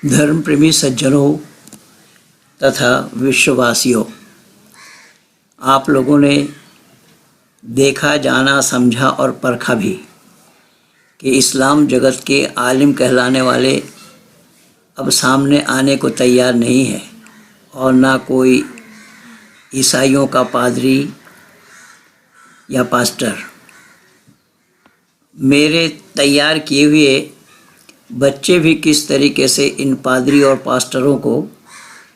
धर्म प्रेमी सज्जनों तथा विश्ववासियों, आप लोगों ने देखा, जाना, समझा और परखा भी कि इस्लाम जगत के आलिम कहलाने वाले अब सामने आने को तैयार नहीं है और ना कोई ईसाइयों का पादरी या पास्टर। मेरे तैयार किए हुए बच्चे भी किस तरीके से इन पादरी और पास्टरों को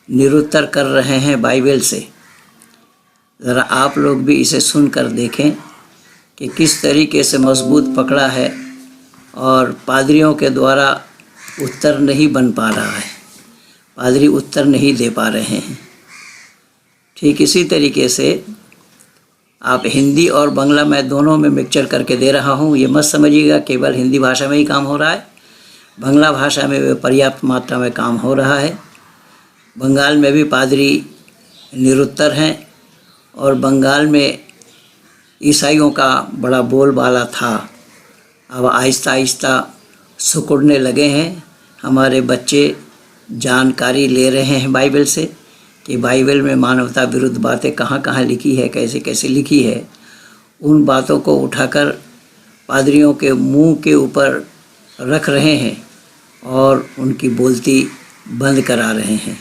निरुत्तर कर रहे हैं बाइबल से, ज़रा आप लोग भी इसे सुनकर देखें कि किस तरीके से मजबूत पकड़ा है और पादरियों के द्वारा उत्तर नहीं बन पा रहा है, पादरी उत्तर नहीं दे पा रहे हैं। ठीक इसी तरीके से आप हिंदी और बांग्ला मैं दोनों में मिक्सचर करके दे रहा हूँ। ये मत समझिएगा केवल हिंदी भाषा में ही काम हो रहा है, बांग्ला भाषा में भी पर्याप्त मात्रा में काम हो रहा है। बंगाल में भी पादरी निरुत्तर हैं और बंगाल में ईसाइयों का बड़ा बोलबाला था। अब आहिस्ता आहिस्ता सिकुड़ने लगे हैं। हमारे बच्चे जानकारी ले रहे हैं बाइबल से कि बाइबल में मानवता विरुद्ध बातें कहाँ कहाँ लिखी है, कैसे कैसे लिखी है। उन बातों को उठाकर पादरियों के मुंह के ऊपर रख रहे हैं और उनकी बोलती बंद करा रहे हैं।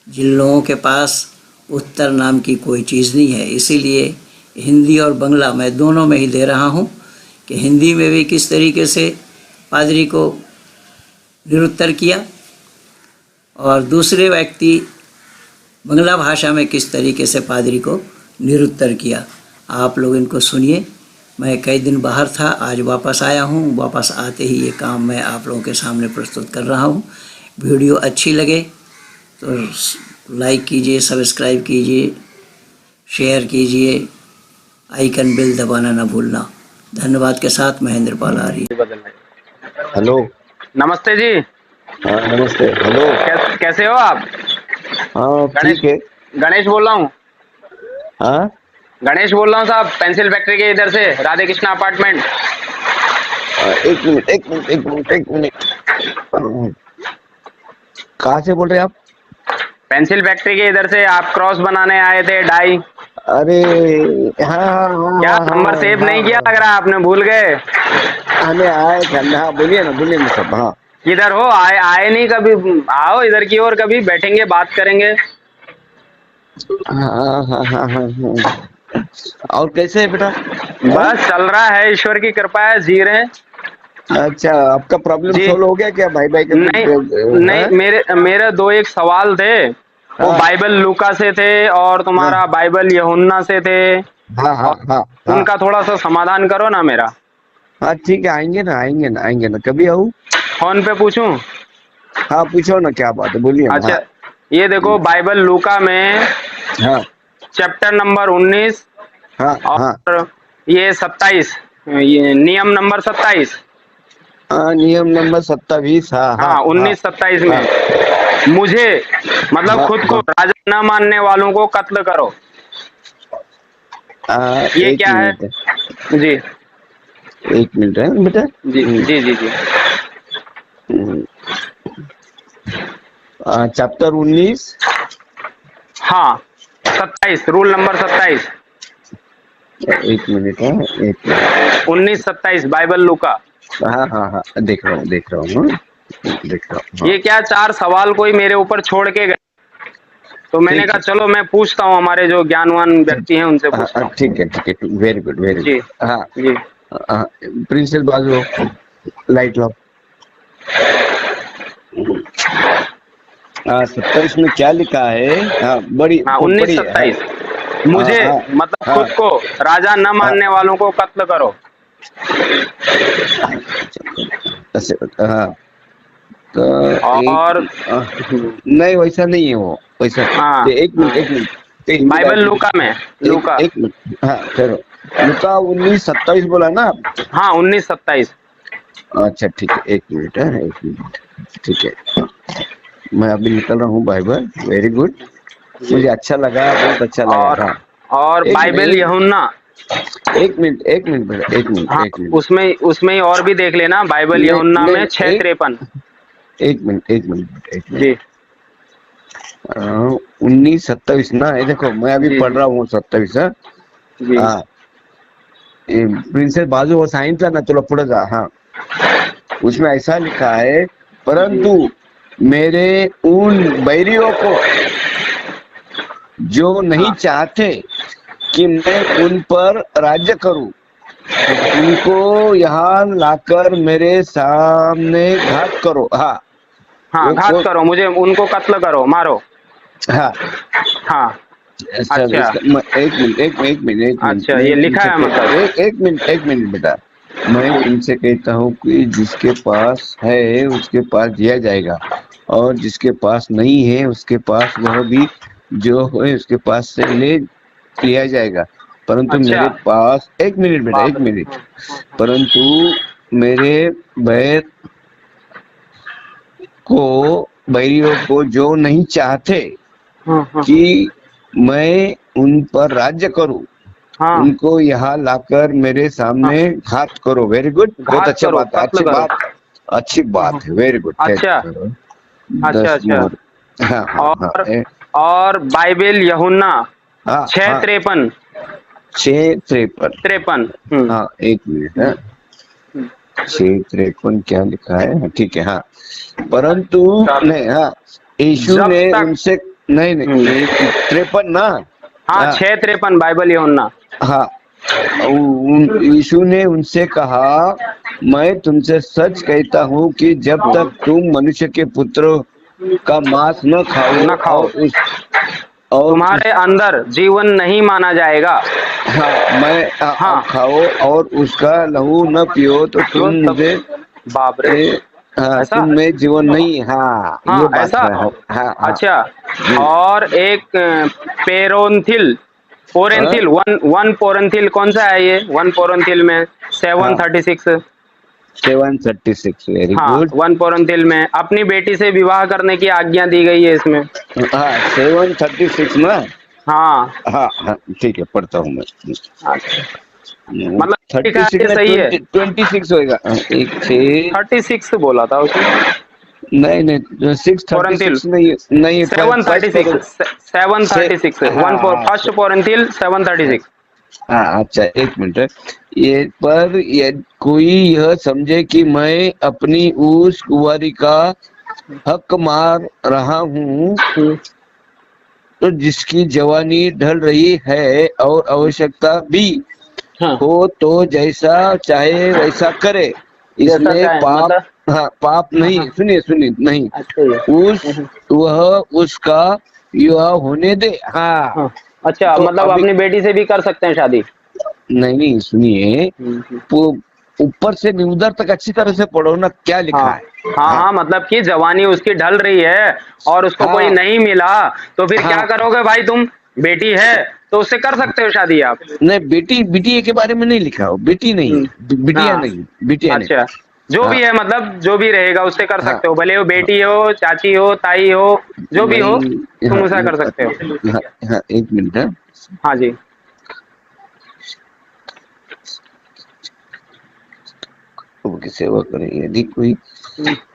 जिन लोगों के पास उत्तर नाम की कोई चीज़ नहीं है, इसीलिए हिंदी और बांग्ला मैं दोनों में ही दे रहा हूँ कि हिंदी में भी किस तरीके से पादरी को निरुत्तर किया और दूसरे व्यक्ति बांग्ला भाषा में किस तरीके से पादरी को निरुत्तर किया। आप लोग इनको सुनिए। मैं कई दिन बाहर था, आज वापस आया हूँ। वापस आते ही ये काम मैं आप लोगों के सामने प्रस्तुत कर रहा हूँ। वीडियो अच्छी लगे तो लाइक कीजिए, सब्सक्राइब कीजिए, शेयर कीजिए, आइकन बेल दबाना ना भूलना। धन्यवाद के साथ महेंद्र पाल आर्य। हेलो, नमस्ते जी। हाँ नमस्ते। हेलो, कैसे हो आप? हाँ ठीक है। गणेश बोल रहा हूँ। हाँ गणेश बोल रहा हूँ साहब, पेंसिल फैक्ट्री के इधर से, राधे कृष्णा अपार्टमेंट। एक मिनट एक मिनट एक मिनट एक मिनट, कहाँ से बोल रहे हैं आप? पेंसिल फैक्ट्री के इधर से आप क्रॉस बनाने आए थे, डाई। अरे हाँ हाँ हाँ क्या हाँ नंबर सेव नहीं किया लग रहा है, आपने भूल गए। हमें आए थे। हाँ बोलिए ना सब। हाँ किधर हो? आए आए नहीं कभी? आओ इधर की ओर, कभी बैठेंगे, बात करेंगे। हाँ हाँ हाँ हाँ हाँ। और कैसे है बेटा? बस चल रहा है, ईश्वर की कृपा है, जी रहे हैं। अच्छा, आपका प्रॉब्लम जी सोल्व हो गया क्या भाई भाई का? नहीं नहीं, मेरे दो एक सवाल थे। वो हाँ बाइबल लूका से थे और तुम्हारा बाइबल यूहन्ना से थे। हाँ हाँ और हाँ हाँ उनका थोड़ा सा समाधान करो ना मेरा। हाँ ठीक है, आएंगे ना कभी आऊँ? फोन पे पूछूं? हाँ पूछो ना, क्या बात है, बोलिए ना। अच्छा, ये देखो बाइबल लूका में हाँ चैप्टर नंबर 19 हाँ हाँ और ये 27, ये नियम नंबर 27। हाँ नियम नंबर 27। हाँ हाँ हाँ, 19-27 में मुझे मतलब हाँ खुद को राजा न मानने वालों को कत्ल करो। ये एक क्या है? मिनट जी एक मिनट है बेटा। जी जी जी जी। चैप्टर 19। हाँ 27, रूल नंबर 27। एक मिनट है, एक मिनट। 19-27 बाइबल लूका। हाँ हाँ हाँ देख रहा हूँ। हाँ। ये क्या, 4 सवाल कोई मेरे ऊपर छोड़ के गए, तो मैंने ठीक कहा है। चलो मैं पूछता हूँ, हमारे जो ज्ञानवान व्यक्ति हैं उनसे पूछता हूँ। ठीक है, वेरी गुड जी हाँ। जी। प्रिंसिपल बाजू लाइट लो। 27 में क्या लिखा है? हाँ बड़ी हाँ बड़ी है। 19-27, मुझे हाँ मतलब हाँ खुद को राजा न मानने वालों को कत्ल करो। हाँ तो और नहीं वैसा नहीं है वो, वैसा। हाँ एक मिनट तो हिंदी बाइबल लूका में, लूका। एक मिनट। हाँ चलो, लूका 19-27 बोला ना? हाँ 19-27। अच्छा ठीक है, एक मिनट ठीक है। मैं अभी निकल रहा हूँ बाइबल। वेरी गुड, मुझे अच्छा लगा, बहुत अच्छा लगा। हाँ और बाइबल यूहन्ना। एक मिनट बेटा, हाँ एक मिनट। उसमें ही और भी देख लेना, बाइबल यूहन्ना में नहीं 6:53। एक मिनट एक मिनट जी 1927 ना, ये देखो मैं अभी जी पढ़ जी रहा हूँ 27. जी हाँ, प्रिंसेस बाजू वो साइंस ना तुला पुढे जा. हाँ, उसमें ऐसा लिखा है, जी परंतु मेरे उन बैरियों को जो नहीं हाँ चाहते कि मैं उन पर राज्य करूं, उनको यहाँ लाकर मेरे सामने घात करो. हाँ, हाँ वो घात कौन? करो, मुझे उनको कत्ल करो, मारो। हाँ, हाँ सर अच्छा इसका एक मिनट अच्छा, मैं ये लिखा तुमसे है मतलब। एक मिनट बेटा, मैं हाँ तुमसे कहता हूँ कि जिसके पास है उसके पास दिया जाएगा, और जिसके पास नहीं है उसके पास वह भी जो है उसके पास से ले लिया जाएगा. परंतु अच्छा, मेरे पास, एक मिनट बेटा बाप एक रे। मिनट, हाँ हाँ परंतु मेरे बैर को बैरियों को जो नहीं चाहते हाँ हाँ कि मैं उन पर राज्य करूं, हाँ उनको यहाँ लाकर मेरे हाँ, सामने घात करो. वेरी गुड, बहुत घात अच्छा करो, बात है, कत्ल करो। अच्छी हाँ, बात है. वेरी गुड, अच्छा थैंक यू. अच्छा 10 अच्छा। मोर. हाँ हाँ हाँ और और बाइबल यूहन्ना हाँ छह हाँ, तिरपन 6:53. तिरपन हाँ, एक मिनट. हाँ, हम्म। 6:53 क्या लिखा है? हाँ, ठीक है. हाँ, परंतु नहीं, हाँ, यीशु जब ने तक उनसे, नहीं नहीं, 53 ना. हाँ हाँ 6:53 बाइबल यूहन्ना। हाँ, यीशु ने उनसे कहा, मैं तुमसे सच कहता हूँ कि जब तक तुम मनुष्य के पुत्र का मांस न खाओ न खाओ, और उस, तुम्हारे अंदर जीवन नहीं माना जाएगा। हाँ, हाँ खाओ और उसका लहू न पियो तो तुम वो तब, मुझे, बाप रे, हाँ, ऐसा। तुम में जीवन नहीं. हाँ, ये हाँ बात ऐसा। है. हाँ हाँ हाँ. अच्छा, हम्म, और एक पेरोन्थिल, हाँ पोरेंथिल, वन वन पोरेंथिल कौन सा है ये? वन पोरेंथिल में हाँ, 7:36। 7:36. वेरी हाँ गुड. वन पोरेंथिल में अपनी बेटी से विवाह करने की आज्ञा दी गई है इसमें। हाँ, 7:36 ना. हाँ हाँ हाँ, ठीक है, पढ़ता हूँ मैं. अच्छा, मतलब लिखा 36 है ये में सही है। 26 होएगा. एक 6, 36 बोला था उसने। नहीं नहीं, पोरेंथिल 6:36 नहीं, नहीं, सेवन थर्टी फर्स्ट पर सिक्स सेवन से. थर्टी सिक्स हाँ वन हाँ फर्स्ट पोरेंथिल 7:36। हाँ, अच्छा, एक मिनट. ये पर ये कोई यह समझे कि मैं अपनी उस कुंवारी का हक मार रहा हूँ, तो जिसकी जवानी ढल रही है और आवश्यकता भी हाँ हो तो जैसा चाहे वैसा करे, जैसा इसमें चाहे पाप, मतलब। हाँ, पाप हाँ नहीं. हाँ सुनिए सुनिए, नहीं, अच्छा ये। उस वह उसका विवाह होने दे. हाँ, हाँ अच्छा, तो मतलब अभी, अपनी बेटी से भी कर सकते हैं शादी। नहीं नहीं, सुनिए, हम्म। वो ऊपर से उधर तक अच्छी तरह से पढ़ो ना, क्या हाँ लिखा है. हाँ हाँ हाँ, मतलब कि जवानी उसकी ढल रही है और उसको कोई हाँ नहीं मिला, तो फिर क्या हाँ, करोगे भाई तुम? बेटी है तो उससे कर सकते हो शादी आप। नहीं, बेटी बिटिया के बारे में नहीं लिखा हो, बेटी नहीं है, बिटिया हाँ नहीं, बिटिया नहीं. अच्छा, जो हाँ भी है मतलब जो भी रहेगा उससे कर हाँ सकते हो, भले वो बेटी हो, चाची हो, ताई हो, जो भी हो, नहीं, तुम हाँ उसका कर सकते हो। हाँ हाँ, एक मिनट. हाँ, हाँ जी। प्रभु की सेवा करें. यदि कोई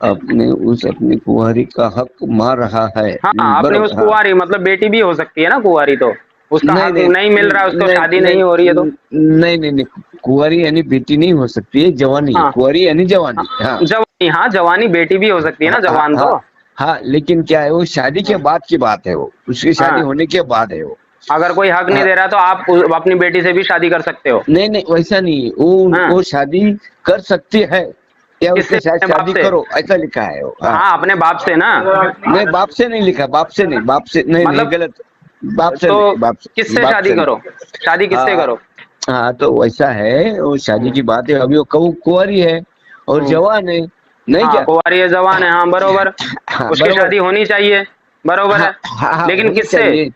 अपने उस अपनी कुंवारी का हक मार रहा है, हाँ अपनी उस बरोबर. हाँ, कुंवारी, मतलब बेटी भी हो सकती है ना कुंवारी, तो उसका नहीं हक नहीं नहीं मिल रहा है, उसको नहीं शादी नहीं नहीं हो रही है तो। नहीं नहीं नहीं, कुंवारी यानी बेटी नहीं हो सकती है, जवानी. हाँ कुंवारी यानी हाँ जवानी. हाँ जवानी, हाँ जवानी बेटी भी हो सकती है ना, हाँ हाँ जवान हाँ तो। हाँ, लेकिन क्या है, वो शादी के हाँ बाद की बात है, वो उसकी शादी हाँ, होने के बाद है वो. अगर कोई हक नहीं हाँ, दे रहा तो आप अपनी बेटी से भी शादी कर सकते हो। नहीं नहीं, वैसा नहीं है. वो हाँ उनको शादी कर सकती है, या किससे? उसके साथ अपने बाप शादी से? करो, ऐसा लिखा है वो. हाँ, हाँ अपने बाप से ना। नहीं, बाप से नहीं लिखा, बाप से नहीं, बाप से नहीं नहीं, मतलब गलत. बाप से तो नहीं, किससे बाप शादी से नहीं. करो? शादी किससे हाँ करो? हाँ, तो वैसा है, वो शादी की बात है. अभी वो कुंवारी है और हम्म, जवान है, नहीं हाँ क्या? कुंवारी है, जवान है, हाँ बरोबर। हाँ, उसकी बरोबर. शादी होनी चाहिए, बरोबर हाँ है। हाँ हाँ, लेकिन होनी किससे? चाहिए.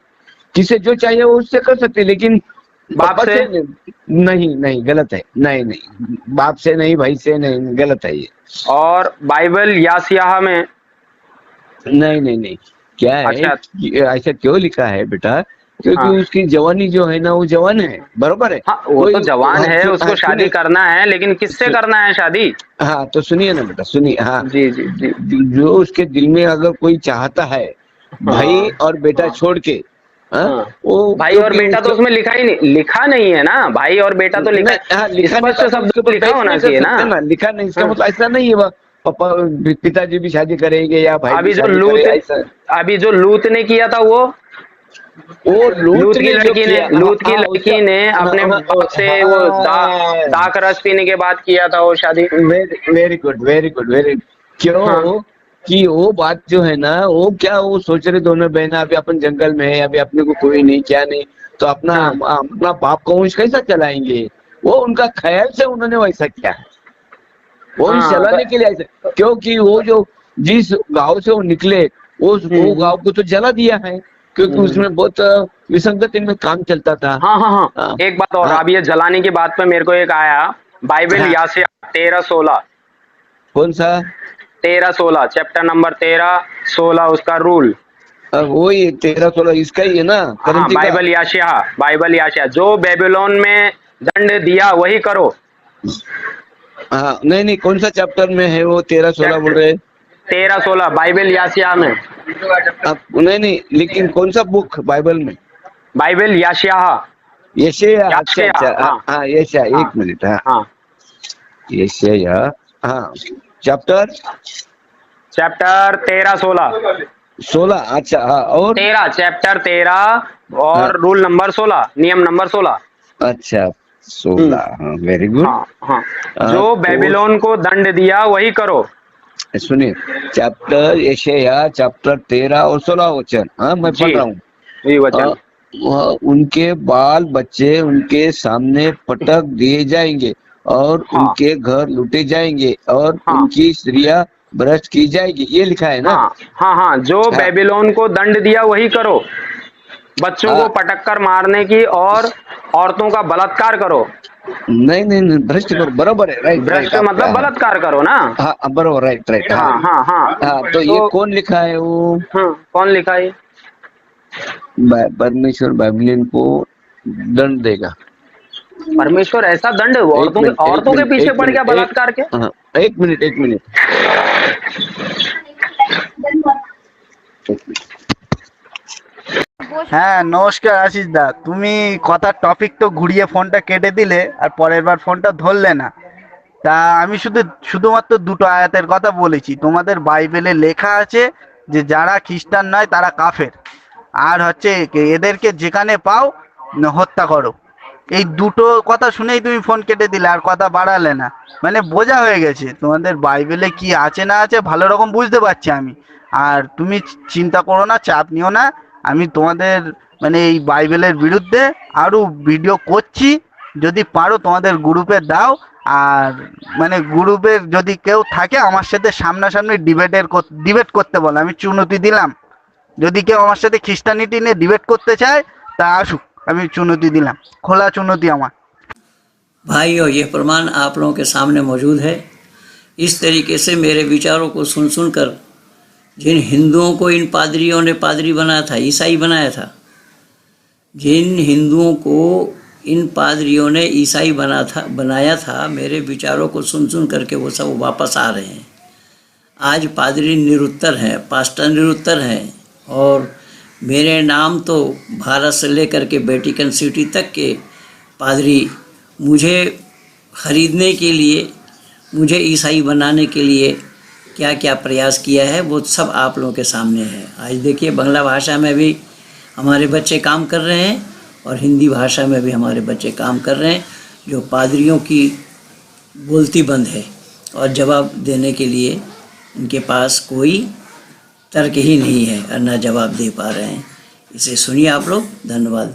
किसे जो चाहिए वो उससे कर सकते, लेकिन बाप पापा से? से नहीं. नहीं नहीं, गलत है. नहीं नहीं, बाप से नहीं, भाई से नहीं, गलत है ये. और बाइबल यासियाह में? नहीं नहीं नहीं, क्या है अच्छा कि ऐसा क्यों लिखा है बेटा, क्योंकि हाँ उसकी जवानी जो है ना वो जवान है, बरोबर है। हाँ, वो कोई तो जवान है, हाँ, उसको शादी सुनिए, करना है, लेकिन किससे करना है शादी? हाँ तो सुनिए ना बेटा, सुनिए, हाँ। जी जी जी। जो उसके दिल में अगर कोई चाहता है भाई हाँ और बेटा हाँ छोड़ के, हाँ, हाँ। वो भाई और क्योंकि बेटा तो उसका उसमें लिखा ही नहीं, लिखा नहीं है ना, भाई और बेटा तो लिखा नहीं, हाँ है, लिखा नहीं तो स्पष्ट अपन शब्द उसके ऊपर में लिखा बहस होना नहीं कर चाहिए ना। सकते ना, लिखा नहीं इसका हाँ। मतलब ऐसा नहीं है पापा पिताजी भी शादी करेंगे या भाई भी अभी जो शादी करे, लूत ऐसा। अभी जो लूत ने किया था वो, वो लूत लूत की ने जो लड़की ने किया, हाँ लूत की हाँ उसका, लड़की ने हाँ अपने हाँ बाप से वो हाँ, दाक रस पीने के बाद किया था वो शादी। Very very good, very good, very. हाँ क्यों कि वो बात जो है ना, वो क्या वो सोच रहे दोनों बहन अभी अपन जंगल में है, अभी अपने को कोई नहीं, क्या नहीं, तो अपना हाँ अपना बाप का वंश कैसा चलाएंगे। वो उनका ख्याल से उन्होंने वैसा किया है, वंश हाँ चलाने के लिए ऐसा। क्योंकि वो जो जिस गांव से वो निकले, वो हम्म गांव को तो जला दिया है, क्योंकि हम्म। उसमें बहुत विसंगति में काम चलता था। हाँ हाँ हाँ। हाँ एक बात और, हाँ अब ये जलाने की बात पे मेरे को एक आया, बाइबल हाँ। याशिया 13:16, कौन सा? 13:16, चैप्टर नंबर 13:16 उसका रूल। वही 13-16 इसका ही है ना, हाँ, करंती का। बाइबल याशिया, जो बेबीलोन में दंड दिया वही करो। हाँ नहीं नहीं, कौन सा चैप्टर में है वो 13-16 बोल चैप्टर रहे? 13:16 बाइबल याशिया में। आप नहीं नहीं, लेकिन कौन सा बुक बाइबल में? बाइबल याशिया। यशायाह, अच्छा याशिया, अच्छा, हाँ हाँ हाँ यशायाह, हाँ एक मिनट, हाँ हाँ। यशायाह, हाँ चैप्टर चैप्टर 13:16, 16, अच्छा हाँ, और 13, चैप्टर 13 हाँ और रूल नंबर 16, नियम नंबर 16। अच्छा, हम्म। 16, हाँ वेरी गुड। हाँ हाँ। जो तो बेबीलोन को दंड दिया वही करो। सुनिए, चैप्टर यशायाह चैप्टर 13 और 16 वचन, हाँ मैं जी पढ़ रहा हूँ। जी वचन। उनके बाल बच्चे उनके सामने पटक दिए जाएंगे और हाँ उनके घर लूटे जाएंगे और हाँ उनकी स्त्रियां भ्रष्ट की जाएगी, ये लिखा है ना। हाँ हाँ हाँ। जो हाँ बेबीलोन को दंड दिया वही करो, बच्चों को हाँ, पटक कर मारने की और औरतों का बलात्कार करो। नहीं नहीं नहीं, भ्रष्ट करो, बराबर है, राइट राइट भ्रष्ट आपका, मतलब हाँ बलात्कार करो ना। हाँ बराबर, राइट राइट, हाँ हाँ हाँ हाँ। हाँ। तो ये तो कौन लिखा है वो? हाँ, कौन लिखा है? परमेश्वर बाइबलियन को दंड देगा। परमेश्वर ऐसा दंड एक मिनट, एक औरतों के मिनट, पीछे एक पड़ गया मिनट, एक, बलात्कार के? हाँ एक मिनट, एक मिनट, হ্যাঁ, নমস্কার আশিস দা। তুমি কথার টপিক তো ঘুরিয়ে ফোনটা কেটে দিলে আর পরের বার ফোনটা ধরলে না। তা আমি শুধুমাত্র দুটো আয়াতের কথা বলেছি। তোমাদের বাইবেলে লেখা আছে যে যারা খ্রিস্টান নয় তারা কাফের, আর হচ্ছে এদেরকে যেখানে পাও হত্যা করো। এই দুটো কথা শুনেই তুমি ফোন কেটে দিলে, আর কথা বাড়ালে না। মানে বোঝা হয়ে গেছে তোমাদের বাইবেলে কি আছে না আছে, ভালো রকম বুঝতে পারছি আমি। আর তুমি চিন্তা করো না, চাপ নিও না। আমি তোমাদের মানে এই বাইবেলের বিরুদ্ধে আরো ভিডিও করছি। যদি পারো তোমাদের গ্রুপে দাও। আর মানে গ্রুপের যদি কেউ থাকে আমার সাথে সামনাসামনি ডিবেট করতে বলো, আমি চুনতি দিলাম। যদি কেউ আমার সাথে খ্রিস্টানিটি নিয়ে ডিবেট করতে চায় তা আসুক, আমি চুনতি দিলাম, খোলা চুনতি আমার। भाइयों, ये प्रमाण आप लोगों के सामने मौजूद है। इस तरीके से मेरे विचारों को सुन सुनकर जिन हिंदुओं को इन पादरियों ने पादरी बनाया था, ईसाई बनाया था, जिन हिंदुओं को इन पादरियों ने ईसाई बनाया था, मेरे विचारों को सुन सुन करके वो सब वापस आ रहे हैं। आज पादरी निरुत्तर हैं, पास्टर निरुत्तर हैं, और मेरे नाम तो भारत से लेकर के वेटिकन सिटी तक के पादरी मुझे खरीदने के लिए, मुझे ईसाई बनाने के लिए क्या क्या प्रयास किया है, वो सब आप लोगों के सामने है। आज देखिए, बांग्ला भाषा में भी हमारे बच्चे काम कर रहे हैं और हिंदी भाषा में भी हमारे बच्चे काम कर रहे हैं, जो पादरियों की बोलती बंद है और जवाब देने के लिए उनके पास कोई तर्क ही नहीं है और ना जवाब दे पा रहे हैं। इसे सुनिए आप लोग। धन्यवाद।